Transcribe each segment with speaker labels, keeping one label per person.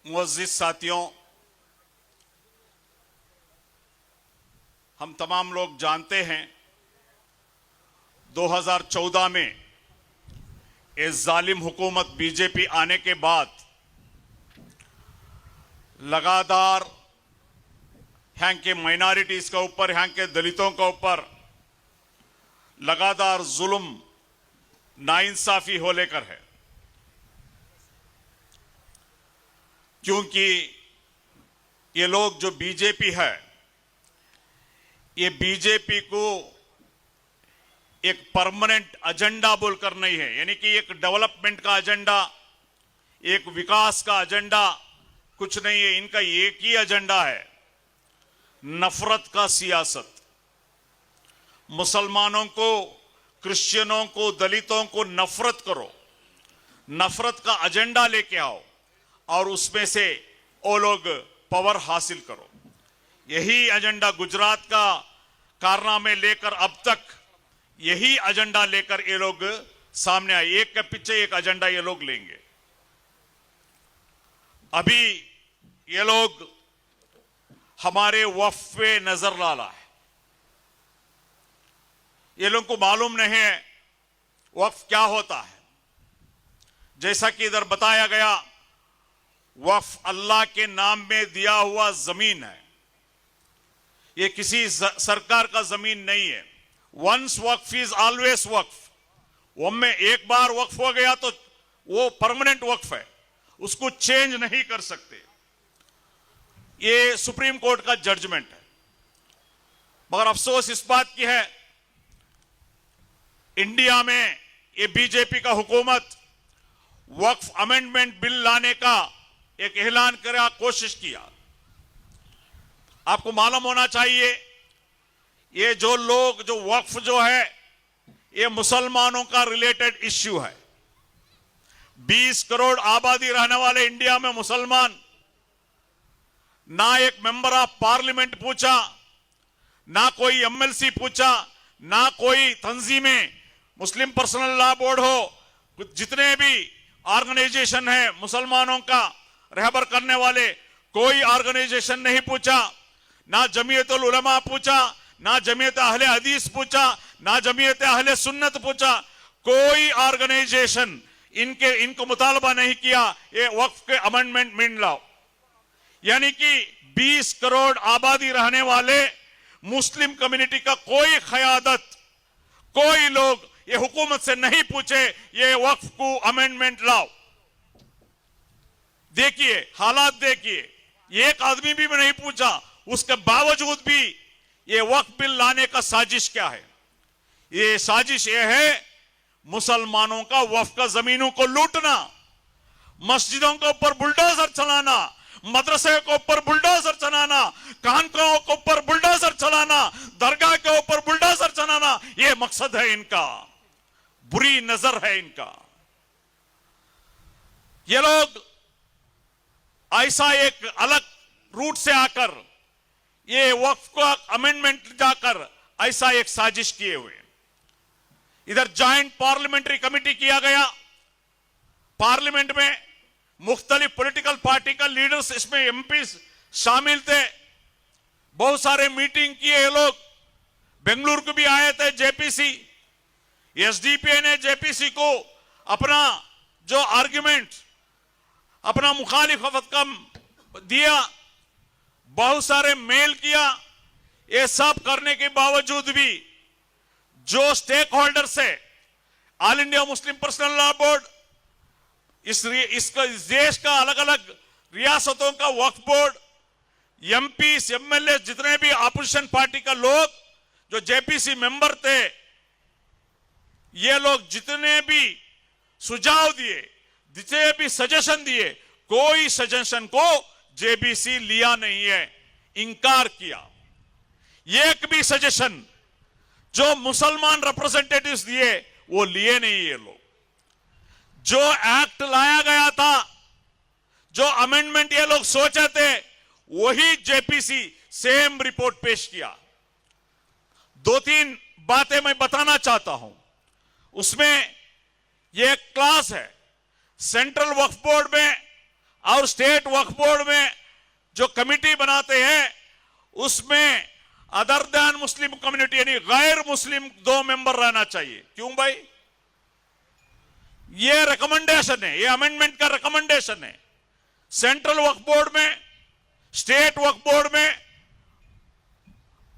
Speaker 1: मुअज़्ज़िज़ साथियों, हम तमाम लोग जानते हैं 2014 में इस जालिम हुकूमत बीजेपी आने के बाद लगातार यहाँ के माइनॉरिटीज के ऊपर, यहाँ के दलितों के ऊपर लगातार जुल्म नाइंसाफी हो लेकर है। क्योंकि ये लोग जो बीजेपी है, ये बीजेपी को एक परमानेंट एजेंडा बोलकर नहीं है, यानी कि एक डेवलपमेंट का एजेंडा, एक विकास का एजेंडा कुछ नहीं है। इनका एक ही एजेंडा है, नफरत का सियासत। मुसलमानों को, क्रिश्चियनों को, दलितों को नफरत करो, नफरत का एजेंडा लेके आओ और उसमें से वो लोग पावर हासिल करो। यही एजेंडा गुजरात का कारनामे लेकर अब तक यही एजेंडा लेकर ये लोग सामने आए। एक के पीछे एक एजेंडा ये लोग लेंगे। अभी ये लोग हमारे वक्फ पे नजर डाला है। ये लोग को मालूम नहीं है वक्फ क्या होता है। जैसा कि इधर बताया गया, वक्फ अल्लाह के नाम में दिया हुआ जमीन है। ये किसी सरकार का जमीन नहीं है। वंस वक्फ इज ऑलवेज वक्फ। वो में एक बार वक्फ हो गया तो वो परमानेंट वक्फ है, उसको चेंज नहीं कर सकते। ये सुप्रीम कोर्ट का जजमेंट है। मगर अफसोस इस बात की है, इंडिया में ये बीजेपी का हुकूमत वक्फ अमेंडमेंट बिल लाने का एक ऐलान करा, कोशिश किया। आपको मालूम होना चाहिए, ये जो लोग, जो वक्फ जो है, ये मुसलमानों का रिलेटेड इश्यू है। 20 करोड़ आबादी रहने वाले इंडिया में मुसलमान, ना एक मेंबर ऑफ पार्लियामेंट पूछा, ना कोई एमएलसी पूछा, ना कोई तंजीमें, मुस्लिम पर्सनल लॉ बोर्ड हो, जितने भी ऑर्गेनाइजेशन है मुसलमानों का रहबर करने वाले, कोई ऑर्गेनाइजेशन नहीं पूछा। ना जमीयतुल उलमा पूछा, ना जमीयत अहले हदीस पूछा, ना जमीयत अहले सुन्नत पूछा। कोई ऑर्गेनाइजेशन इनको मुतालबा नहीं किया ये वक्फ के अमेंडमेंट बिल लाओ। यानी कि 20 करोड़ आबादी रहने वाले मुस्लिम कम्युनिटी का कोई क़यादत, कोई लोग ये हुकूमत से नहीं पूछे ये वक्फ को अमेंडमेंट लाओ। देखिए हालात, देखिए एक आदमी भी नहीं पूछा, उसके बावजूद भी ये वक्फ बिल लाने का साजिश क्या है? ये साजिश ये है मुसलमानों का वक्फ का जमीनों को लूटना, मस्जिदों के ऊपर बुलडोजर चलाना, मदरसे के ऊपर बुलडोजर चलाना, खानकाहों के ऊपर बुलडोजर चलाना, दरगाह के ऊपर बुलडोजर चलाना, ये मकसद है इनका, बुरी नजर है इनका। ये लोग ऐसा एक अलग रूट से आकर ये वक्फ को अमेंडमेंट जाकर ऐसा एक साजिश किए हुए। इधर जॉइंट पार्लियामेंट्री कमेटी किया गया, पार्लियामेंट में मुख्तलिफ पॉलिटिकल पार्टी का लीडर्स, इसमें एमपी शामिल थे। बहुत सारे मीटिंग किए ये लोग, बेंगलुरु को भी आए थे जेपीसी। एसडीपी ने जेपीसी को अपना जो आर्ग्यूमेंट, अपना मुखालिफत का दिया, बहुत सारे मेल किया। ये सब करने के बावजूद भी जो स्टेक होल्डर्स है, all India Muslim personal law board, इस देश का अलग अलग रियासतों का वक्फ बोर्ड, एमपी एमएलए, जितने भी अपोजिशन पार्टी का लोग जो जेपीसी मेंबर थे, ये लोग जितने भी सुझाव दिए, जितने भी सजेशन दिए, कोई सजेशन को जेपीसी लिया नहीं है, इंकार किया। एक भी सजेशन जो मुसलमान रिप्रेजेंटेटिव्स दिए वो लिए नहीं। ये लोग जो एक्ट लाया गया था, जो अमेंडमेंट ये लोग सोचे थे, वही जेपीसी सेम रिपोर्ट पेश किया। 2-3 बातें मैं बताना चाहता हूं। उसमें यह क्लास है, सेंट्रल वक्फ बोर्ड में और स्टेट वक्फ बोर्ड में जो कमिटी बनाते हैं उसमें अदर देन मुस्लिम कम्युनिटी यानी गैर मुस्लिम 2 मेंबर रहना चाहिए। क्यों भाई? ये रिकमेंडेशन है, ये अमेंडमेंट का रिकमेंडेशन है। सेंट्रल वक्फ बोर्ड में, स्टेट वक्फ बोर्ड में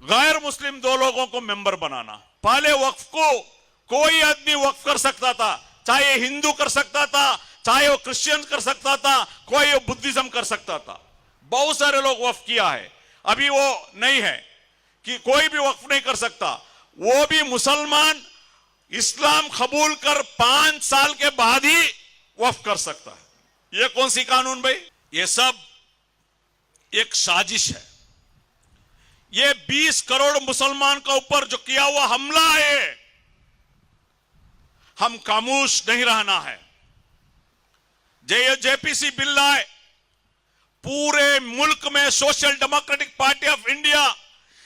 Speaker 1: गैर मुस्लिम 2 लोगों को मेंबर बनाना। पहले वक्फ को कोई आदमी वक्फ कर सकता था, चाहे हिंदू कर सकता था, चाहे वो क्रिश्चियन कर सकता था, कोई वो बुद्धिज्म कर सकता था। बहुत सारे लोग वक्फ किया है। अभी वो नहीं है कि कोई भी वक्फ नहीं कर सकता। वो भी मुसलमान इस्लाम कबूल कर 5 साल के बाद ही वक्फ कर सकता है। ये कौन सी कानून भाई? ये सब एक साजिश है। ये 20 करोड़ मुसलमान का ऊपर जो किया हुआ हमला है, हम खामोश नहीं रहना है। जेपीसी बिल लाए, पूरे मुल्क में social Democratic Party of India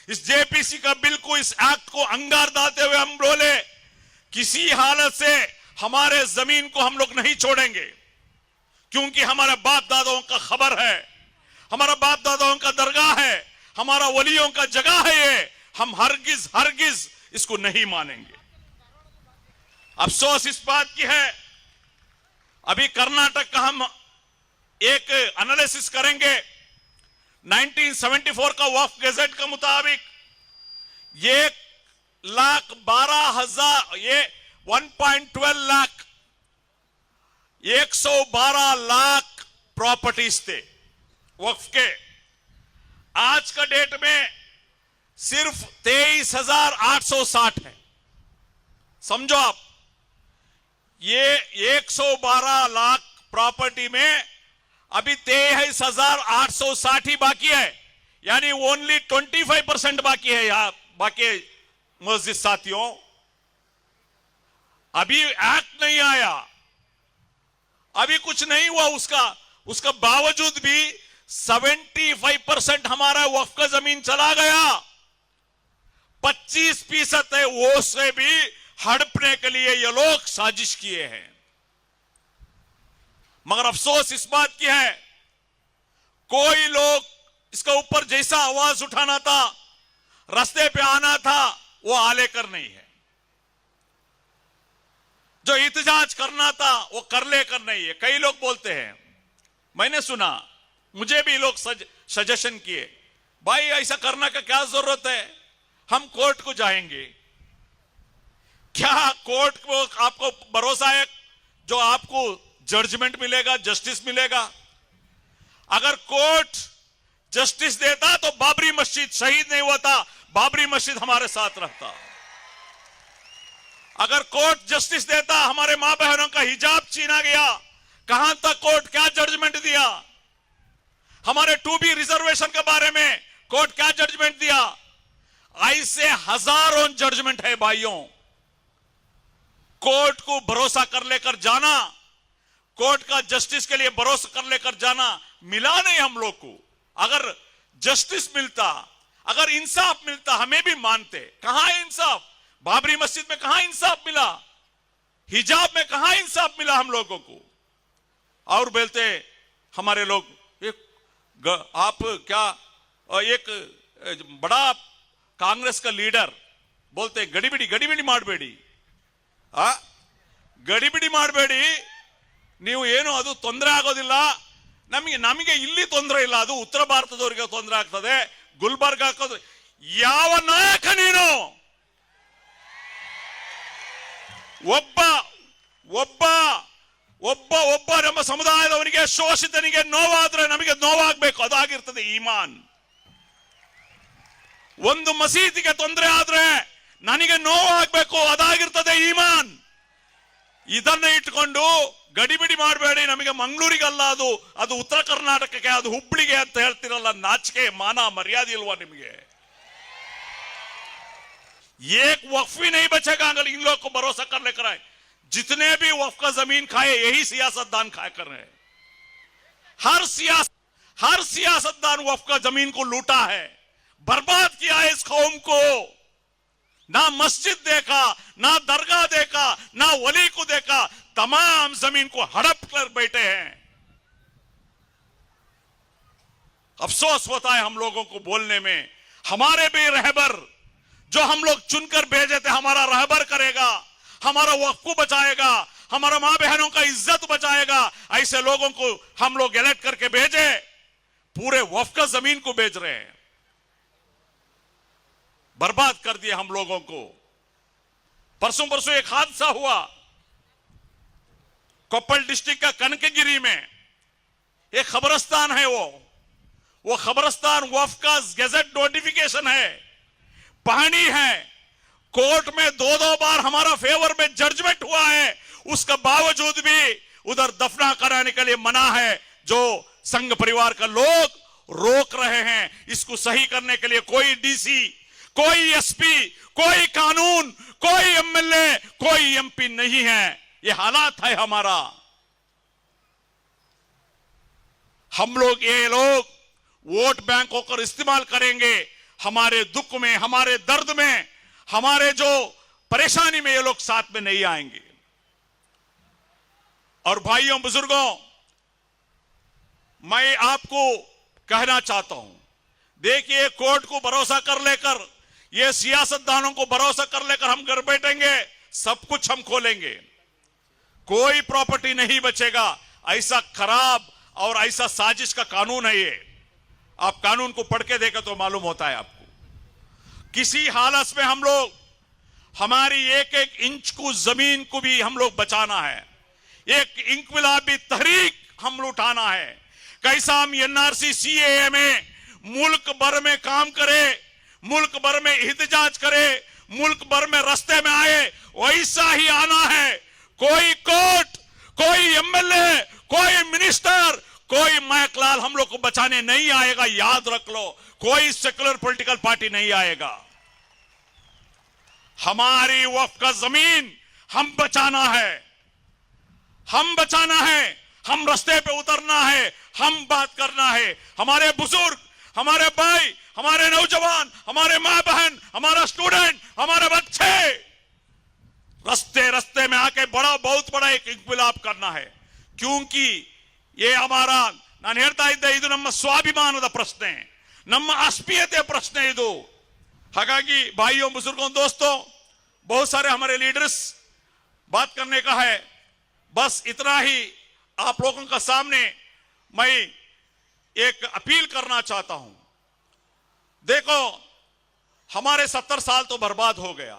Speaker 1: इस जेपीसी का बिल को, इस एक्ट को अंगार डालते हुए हम बोले किसी हालत से हमारे जमीन को हम लोग नहीं छोड़ेंगे, क्योंकि हमारे बाप दादाओं का खबर है, हमारा बाप दादाओं का दरगाह है, हमारा वलियों का जगह है। ये हम हरगिज हरगिज इसको नहीं मानेंगे। अफसोस इस बात की है, अभी कर्नाटक का हम एक एनालिसिस करेंगे। 1974 का वक्फ गैजेट के मुताबिक 1,12,000 ये 1.12 लाख 112 लाख प्रॉपर्टीज थे वक्फ के। आज का डेट में सिर्फ 23,860 है। समझो आप, ये 112 लाख प्रॉपर्टी में अभी 23,860 ही बाकी है, यानी ओनली 25% बाकी है। यहां बाकी मस्जिद साथियों, अभी एक्ट नहीं आया, अभी कुछ नहीं हुआ उसका बावजूद भी 75% हमारा वक्फ का जमीन चला गया। 25% है, वो से भी हड़पने के लिए ये लोग साजिश किए हैं। मगर अफसोस इस बात की है, कोई लोग इसका ऊपर जैसा आवाज उठाना था, रास्ते पे आना था, वो आलेकर नहीं है। जो इत्तेजाज करना था वो कर लेकर नहीं है। कई लोग बोलते हैं, मैंने सुना, मुझे भी लोग सजेशन किए, भाई ऐसा करने का क्या जरूरत है, हम कोर्ट को जाएंगे। क्या कोर्ट को आपको भरोसा है जो आपको जजमेंट मिलेगा, जस्टिस मिलेगा? अगर कोर्ट जस्टिस देता तो बाबरी मस्जिद शहीद नहीं हुआ था, बाबरी मस्जिद हमारे साथ रहता। अगर कोर्ट जस्टिस देता, हमारे मां बहनों का हिजाब छीना गया, कहां तक कोर्ट क्या जजमेंट दिया? हमारे 2B रिजर्वेशन के बारे में कोर्ट क्या जजमेंट दिया? ऐसे हजारों जजमेंट है भाइयों। कोर्ट को भरोसा कर लेकर जाना, कोर्ट का जस्टिस के लिए भरोसा कर लेकर जाना मिला नहीं हम लोग को। अगर जस्टिस मिलता, अगर इंसाफ मिलता, हमें भी मानते। कहां है इंसाफ? बाबरी मस्जिद में कहां इंसाफ मिला? हिजाब में कहां इंसाफ मिला हम लोगों को? और बोलते हमारे लोग, आप क्या, एक बड़ा कांग्रेस का लीडर बोलते ಗಡಿಬಿಡಿ ಮಾಡಬೇಡಿ, ಗಡಿಬಿಡಿ ಮಾಡಬೇಡಿ, ನೀವು ಏನು ಅದು ತೊಂದರೆ ಆಗೋದಿಲ್ಲ, ನಮಗೆ ಇಲ್ಲಿ ತೊಂದರೆ ಇಲ್ಲ, ಅದು ಉತ್ತರ ಭಾರತದವರಿಗೆ ತೊಂದರೆ ಆಗ್ತದೆ, ಗುಲ್ಬರ್ಗ ಹಾಕೋದು. ಯಾವ ನಾಯಕ ನೀನು? ಒಬ್ಬ ಒಬ್ಬ ಒಬ್ಬ ಒಬ್ಬ ನಮ್ಮ ಸಮುದಾಯದವನಿಗೆ, ಶೋಷಿತನಿಗೆ ನೋವಾದ್ರೆ ನಮಗೆ ನೋವಾಗಬೇಕು, ಅದಾಗಿರ್ತದೆ ಈಮಾನ್. ಒಂದು ಮಸೀದಿಗೆ ತೊಂದರೆ ಆದ್ರೆ ನನಗೆ ನೋವಾಗಬೇಕು, ಅದಾಗಿರ್ತದೆ ಈಮಾನ್. ಇದನ್ನ ಇಟ್ಕೊಂಡು ಗಡಿಬಿಡಿ ಮಾಡಬೇಡಿ, ನಮಗೆ ಮಂಗಳೂರಿಗಲ್ಲ, ಅದು ಉತ್ತರ ಕರ್ನಾಟಕಕ್ಕೆ, ಅದು ಹುಬ್ಳಿಗೆ ಅಂತ ಹೇಳ್ತಿರಲ್ಲ, ನಾಚಿಕೆ ಮಾನ ಮರ್ಯಾದೆ ಇಲ್ವಾ ನಿಮಗೆ? एक वक्फ ही नहीं बचेगा अगर इन लोग को भरोसा कर लेकर आए। जितने भी वक्फ का जमीन खाए, यही सियासतदान खाया कर रहे हैं। हर सियासतदान वक्फ का जमीन को लूटा है, बर्बाद किया है इस कौम को। ना मस्जिद देखा, ना दरगाह देखा, ना वली को देखा, तमाम जमीन को हड़प कर बैठे हैं। अफसोस होता है हम लोगों को बोलने में। हमारे भी रहबर जो हम लोग चुनकर भेजे थे, हमारा रहबर करेगा, हमारा वक्फ को बचाएगा, हमारा मां बहनों का इज्जत बचाएगा, ऐसे लोगों को हम लोग इलेक्ट करके भेजे, पूरे वक्फ का जमीन को बेच रहे हैं, बर्बाद कर दिए हम लोगों को। परसों एक हादसा हुआ कोप्पल डिस्ट्रिक्ट का कनकगिरी में, एक खबरस्तान है, वो खबरस्तान वक्फ का गैजेट नोटिफिकेशन है, पानी है, कोर्ट में दो बार हमारा फेवर में जजमेंट हुआ है, उसका बावजूद भी उधर दफना कराने के लिए मना है। जो संघ परिवार का लोग रोक रहे हैं, इसको सही करने के लिए कोई डीसी, कोई एसपी, कोई कानून, कोई एमएलए, कोई एमपी नहीं है। ये हालात है हमारा। हम लोग, ये लोग वोट बैंक होकर इस्तेमाल करेंगे, हमारे दुख में, हमारे दर्द में, हमारे जो परेशानी में ये लोग साथ में नहीं आएंगे। और भाइयों बुजुर्गों, मैं आपको कहना चाहता हूं, देखिए कोर्ट को भरोसा कर लेकर, ये सियासतदानों को भरोसा कर लेकर हम घर बैठेंगे, सब कुछ हम खोलेंगे, कोई प्रॉपर्टी नहीं बचेगा। ऐसा खराब और ऐसा साजिश का कानून है ये। आप कानून को पढ़ के देखें तो मालूम होता है आपको। किसी हालत में हम लोग, हमारी एक एक इंच को, जमीन को भी हम लोग बचाना है। एक इंकलाबी तहरीक हम उठाना है। कैसा हम एनआरसी सीएए में मुल्क भर में काम करे, मुल्क भर में एहतजाज करे, मुल्क भर में रास्ते में आए, वैसा ही आना है। कोई कोर्ट, कोई एमएलए, कोई मिनिस्टर, कोई महकलाल हम लोग को बचाने नहीं आएगा, याद रख लो। कोई सेकुलर पॉलिटिकल पार्टी नहीं आएगा। हमारी वक्फ का जमीन हम बचाना है, हम बचाना है, हम रास्ते पे उतरना है, हम बात करना है। हमारे बुजुर्ग, हमारे भाई, हमारे नौजवान, हमारे मां बहन, हमारा स्टूडेंट, हमारे बच्चे रास्ते में आके बहुत बड़ा एक इंकलाब करना है। क्योंकि ये हमारा ನಾನು ಹೇಳ್ತಾ ಇದ್ದೆ, ಇದು ನಮ್ಮ ಸ್ವಾಭಿಮಾನದ ಪ್ರಶ್ನೆ, ನಮ್ಮ ಆಸ್ಪೀಯತೆಯ ಪ್ರಶ್ನೆ ಇದು। ಹಾಗಾಗಿ भाइयों, बुजुर्गों, दोस्तों, बहुत सारे हमारे लीडर्स बात करने का है, बस इतना ही आप लोगों का सामने मैं एक अपील करना चाहता हूं। देखो, हमारे 70 साल तो बर्बाद हो गया,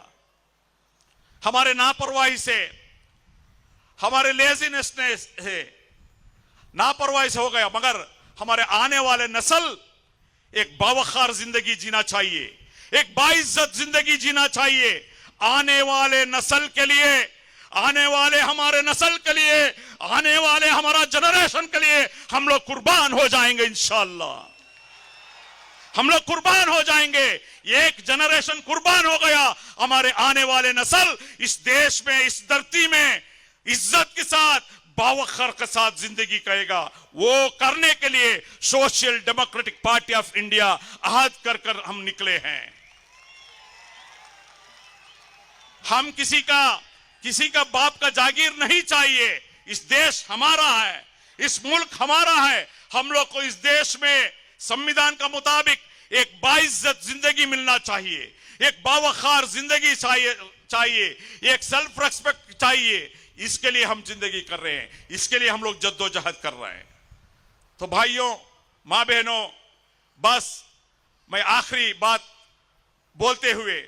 Speaker 1: हमारे नापरवाही से, हमारे लेजीनेस से, नापरवाही से हो गया। मगर हमारे आने वाले नस्ल एक बावखार जिंदगी जीना चाहिए, एक बाइज्जत जिंदगी जीना चाहिए। आने वाले नस्ल के लिए, आने वाले हमारे नस्ल के लिए, आने वाले हमारा जनरेशन के लिए हम लोग कुर्बान हो जाएंगे इंशाअल्लाह। हम लोग कुर्बान हो जाएंगे। एक जनरेशन कुर्बान हो गया, हमारे आने वाले नस्ल इस देश में, इस धरती में इज्जत के साथ, बावखर के साथ जिंदगी करेगा। वो करने के लिए Social Democratic Party of India अहद कर हम निकले हैं। हम किसी का बाप का जागीर नहीं चाहिए। इस देश हमारा है, इस मुल्क हमारा है। हम लोग को इस देश में संविधान का मुताबिक एक बाइज्जत जिंदगी मिलना चाहिए, एक बावखार जिंदगी चाहिए, एक सेल्फ रेस्पेक्ट चाहिए। इसके लिए हम जिंदगी कर रहे हैं, इसके लिए हम लोग जद्दोजहद कर रहे हैं। तो भाइयों, मां बहनों, बस मैं आखिरी बात बोलते हुए,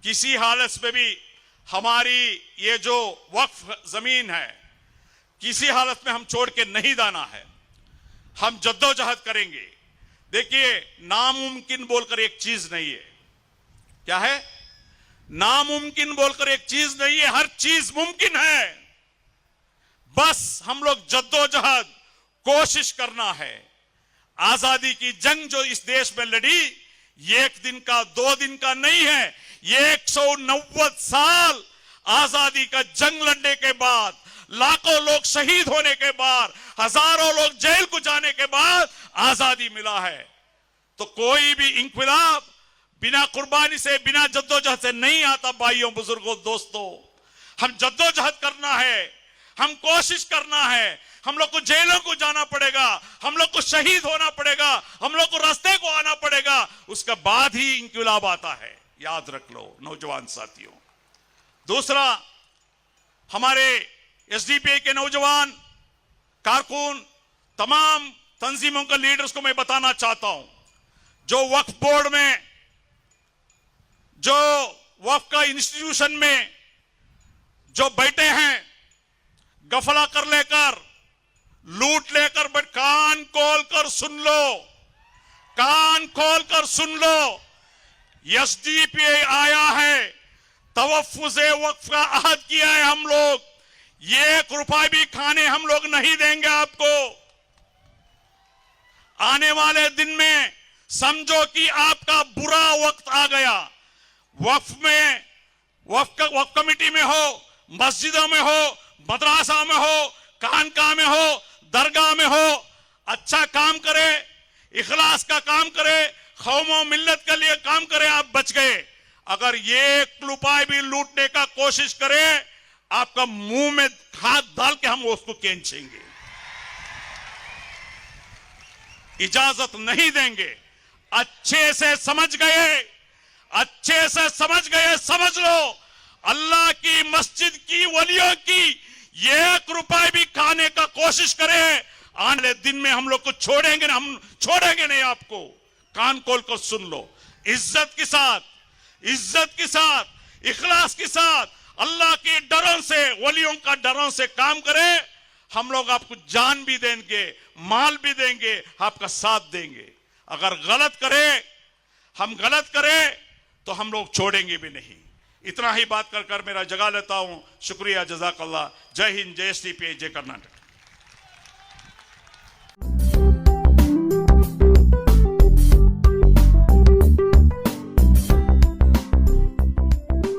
Speaker 1: किसी हालत में भी हमारी ये जो वक्फ जमीन है, किसी हालत में हम छोड़ के नहीं जाना है। हम जद्दोजहद करेंगे। देखिए, नामुमकिन बोलकर एक चीज नहीं है। क्या है? नामुमकिन बोलकर एक चीज नहीं है, हर चीज मुमकिन है। बस हम लोग जद्दोजहद, कोशिश करना है। आजादी की जंग जो इस देश में लड़ी, एक दिन का, 2 दिन का नहीं है। ये 190 साल आजादी का जंग लड़ने के बाद, लाखों लोग शहीद होने के बाद, हजारों लोग जेल को जाने के बाद आजादी मिला है। तो कोई भी इंकलाब बिना कुर्बानी से, बिना जद्दोजहद से नहीं आता। भाइयों, बुजुर्गों, दोस्तों, हम जद्दोजहद करना है, हम कोशिश करना है। हम लोग को जेलों को जाना पड़ेगा, हम लोग को शहीद होना पड़ेगा, हम लोग को रास्ते को आना पड़ेगा, उसके बाद ही इंकलाब आता है। याद रख लो नौजवान साथियों। दूसरा, हमारे एसडीपीआई के नौजवान कारकुन, तमाम तंजीमों के लीडर्स को मैं बताना चाहता हूं, जो वक्फ बोर्ड में, जो वक्फ का इंस्टीट्यूशन में जो बैठे हैं, गफला कर लेकर, लूट लेकर, बट कान खोल कर सुन लो, कान खोल कर सुन लो। एसडीपीआई आया है, तवफ्फुज़े वक्फ का अहद किया है हम लोग, 1 रुपया भी खाने हम लोग नहीं देंगे आपको। आने वाले दिन में समझो कि आपका बुरा वक्त आ गया। वक्फ में, वक्फ कमेटी में हो, मस्जिदों में हो, मदरसा में हो, खानका में हो, दरगाह में हो, अच्छा काम करे, इखलास का काम करे, कौम मिल्लत के लिए काम करे, आप बच गए। अगर 1 रुपया भी लूटने का कोशिश करे, आपका मुंह में हाथ डाल के हम उसको खींचेंगे, इजाजत नहीं देंगे। अच्छे से समझ गए, अच्छे से समझ गए, समझ लो, अल्लाह की मस्जिद की वलियों की 1 रुपया भी खाने का कोशिश करे, आने वाले दिन में हम लोग को छोड़ेंगे ना, हम छोड़ेंगे नहीं आपको। कान खोल कर सुन लो, इज्जत के साथ, इज्जत के साथ, इखलास के साथ, अल्लाह के डरों से, वलियों का डरों से काम करे, हम लोग आपको जान भी देंगे, माल भी देंगे, आपका साथ देंगे। अगर गलत करे, हम गलत करें तो हम लोग छोड़ेंगे भी नहीं। इतना ही बात कर मेरा जगा लेता हूं। शुक्रिया, जज़ाकल्लाह। जय हिंद, जय एसडीपीआई, जय कर्नाटक।